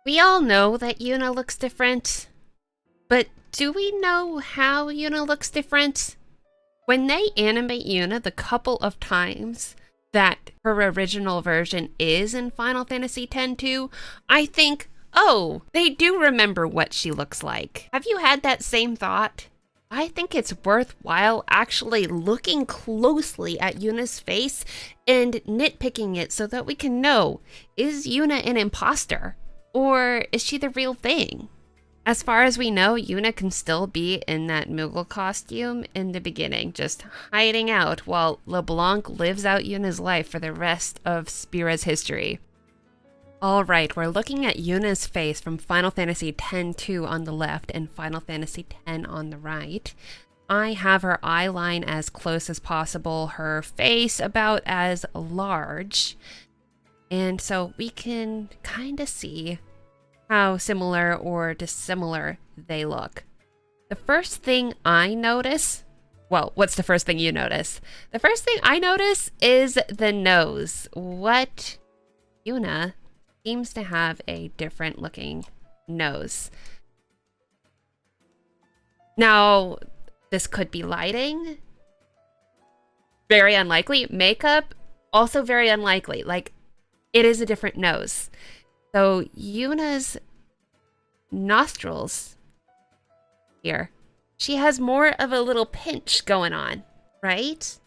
We all know that Yuna looks different, but do we know how Yuna looks different? When they animate Yuna the couple of times that her original version is in Final Fantasy X-2, I think, oh, they do remember what she looks like. Have you had that same thought? I think it's worthwhile actually looking closely at Yuna's face and nitpicking it so that we can know, is Yuna an imposter? Or is she the real thing? As far as we know, Yuna can still be in that Moogle costume in the beginning, just hiding out while LeBlanc lives out Yuna's life for the rest of Spira's history. Alright, we're looking at Yuna's face from Final Fantasy X-2 on the left and Final Fantasy X on the right. I have her eye line as close as possible, her face about as large. And so we can kind of see how similar or dissimilar they look. The first thing I notice, well, what's the first thing you notice? The first thing I notice is the nose. What Yuna seems to have a different looking nose. Now, this could be lighting. Very unlikely. Makeup, also very unlikely. Like, it is a different nose. So Yuna's nostrils here, she has more of a little pinch going on, right?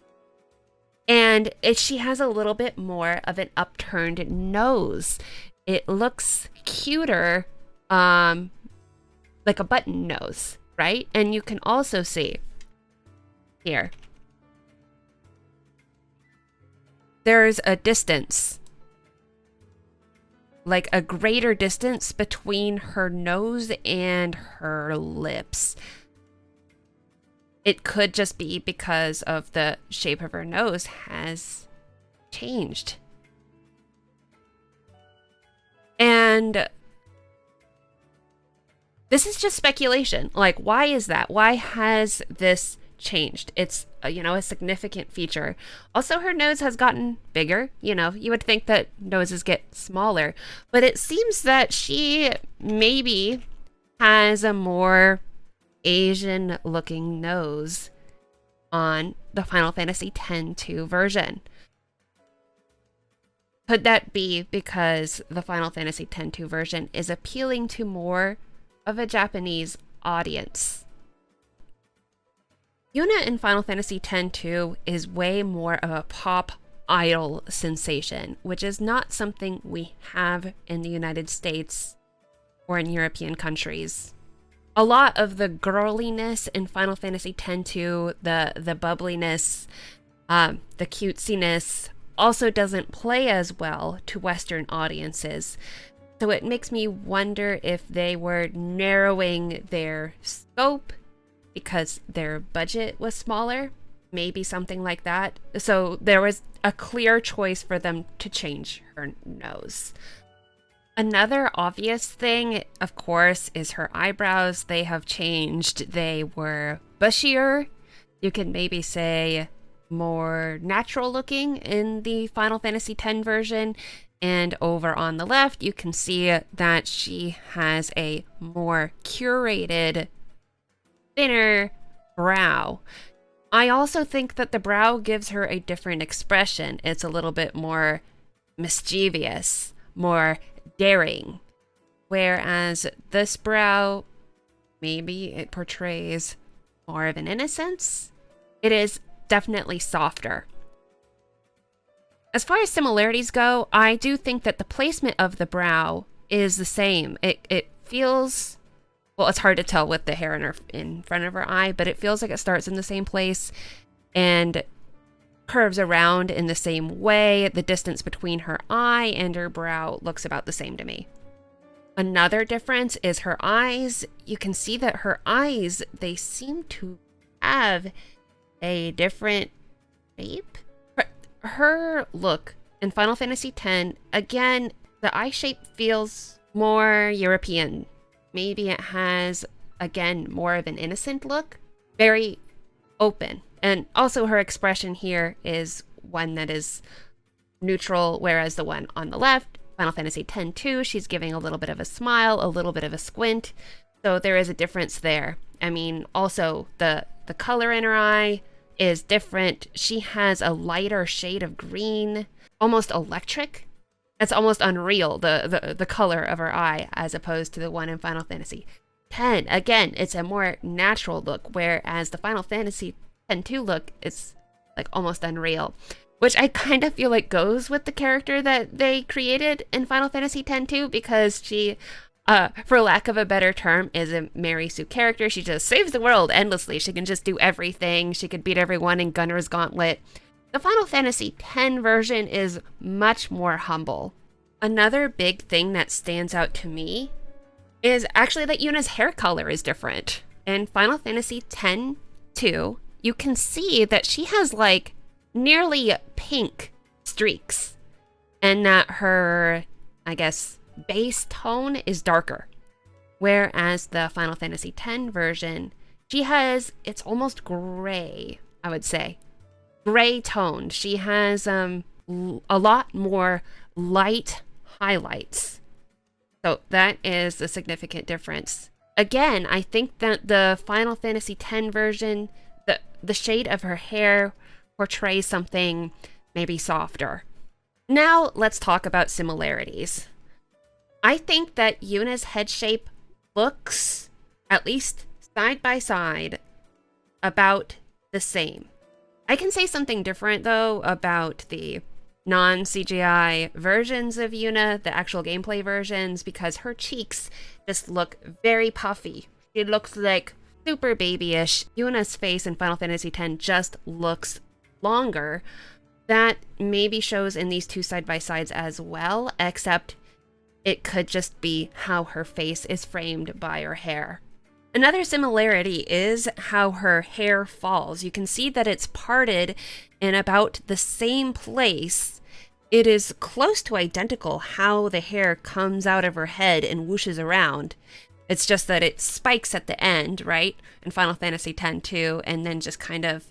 And she has a little bit more of an upturned nose. It looks cuter, like a button nose, right? And you can also see here, there's a distance, like a greater distance between her nose and her lips. It could just be because of the shape of her nose has changed. And this is just speculation. Like, why is that? Why has this changed? It's, a significant feature. Also, her nose has gotten bigger. You would think that noses get smaller, but it seems that she maybe has a more Asian looking nose on the Final Fantasy X-2 version. Could that be because the Final Fantasy X-2 version is appealing to more of a Japanese audience? Yuna in Final Fantasy X-2 is way more of a pop idol sensation, which is not something we have in the United States or in European countries. A lot of the girliness in Final Fantasy X-2, the bubbliness, the cutesiness, also doesn't play as well to Western audiences. So it makes me wonder if they were narrowing their scope because their budget was smaller, maybe something like that. So there was a clear choice for them to change her nose. Another obvious thing, of course, is her eyebrows. They have changed. They were bushier. You can maybe say more natural looking in the Final Fantasy X version. And over on the left, you can see that she has a more curated, thinner brow. I also think that the brow gives her a different expression. It's a little bit more mischievous, more daring. Whereas this brow, maybe it portrays more of an innocence. It is definitely softer. As far as similarities go, I do think that the placement of the brow is the same. It feels, well, it's hard to tell with the hair in front of her eye, but it feels like it starts in the same place and curves around in the same way. The distance between her eye and her brow looks about the same to me. Another difference is her eyes. You can see that her eyes, they seem to have a different shape. Her look in Final Fantasy X, again, the eye shape feels more European. Maybe it has, again, more of an innocent look. Very open. And also her expression here is one that is neutral, whereas the one on the left Final Fantasy X-2, she's giving a little bit of a smile, a little bit of a squint. So there is a difference there. I mean, also the color in her eye is different. She has a lighter shade of green, almost electric. It's almost unreal, the color of her eye, as opposed to the one in Final Fantasy X. Again, it's a more natural look, whereas the Final Fantasy X-2 look is like almost unreal, which I kind of feel like goes with the character that they created in Final Fantasy X-2, because she, for lack of a better term, is a Mary Sue character. She just saves the world endlessly. She can just do everything. She could beat everyone in Gunner's Gauntlet. The Final Fantasy X version is much more humble. Another big thing that stands out to me is actually that Yuna's hair color is different. In Final Fantasy X-2, you can see that she has like nearly pink streaks, and that her, I guess, base tone is darker. Whereas the Final Fantasy X version, she has, it's almost gray, I would say. Gray toned. She has a lot more light highlights. So that is a significant difference. Again, I think that the Final Fantasy X version, the shade of her hair portrays something maybe softer. Now let's talk about similarities. I think that Yuna's head shape looks, at least side by side, about the same. I can say something different though about the non-CGI versions of Yuna, the actual gameplay versions, because her cheeks just look very puffy. She looks like super babyish. Yuna's face in Final Fantasy X just looks longer. That maybe shows in these two side-by-sides as well, except it could just be how her face is framed by her hair. Another similarity is how her hair falls. You can see that it's parted in about the same place. It is close to identical how the hair comes out of her head and whooshes around. It's just that it spikes at the end, right? In Final Fantasy X-2, and then just kind of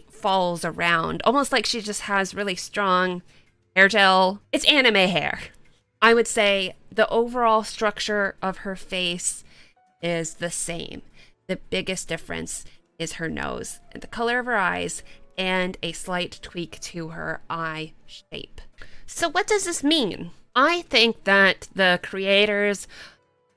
falls around. Almost like she just has really strong hair gel. It's anime hair. I would say the overall structure of her face is the same. The biggest difference is her nose and the color of her eyes and a slight tweak to her eye shape. So what does this mean? I think that the creators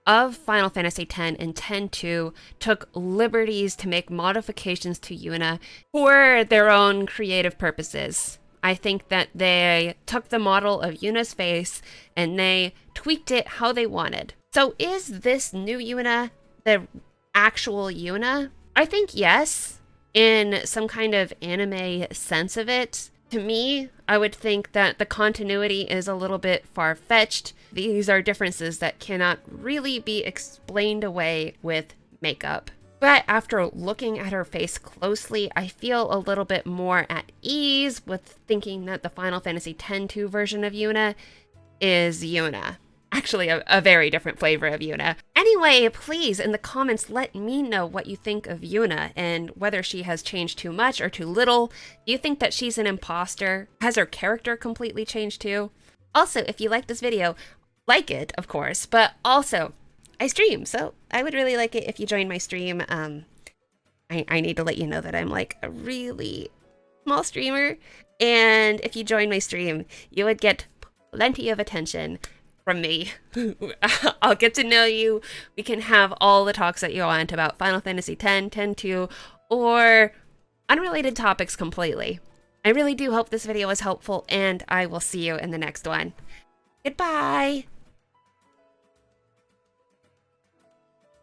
of Final Fantasy X and X-2 took liberties to make modifications to Yuna for their own creative purposes. I think that they took the model of Yuna's face and they tweaked it how they wanted. So is this new Yuna the actual Yuna? I think yes, in some kind of anime sense of it. To me, I would think that the continuity is a little bit far-fetched. These are differences that cannot really be explained away with makeup. But after looking at her face closely, I feel a little bit more at ease with thinking that the Final Fantasy X-2 version of Yuna is Yuna. Actually, a very different flavor of Yuna. Anyway, please, in the comments, let me know what you think of Yuna and whether she has changed too much or too little. Do you think that she's an imposter? Has her character completely changed too? Also, if you like this video, like it, of course, but also, I stream, so I would really like it if you join my stream. I need to let you know that I'm like a really small streamer, and if you join my stream, you would get plenty of attention from me. I'll get to know you. We can have all the talks that you want about Final Fantasy X, X-2, or unrelated topics completely. I really do hope this video was helpful, and I will see you in the next one. Goodbye!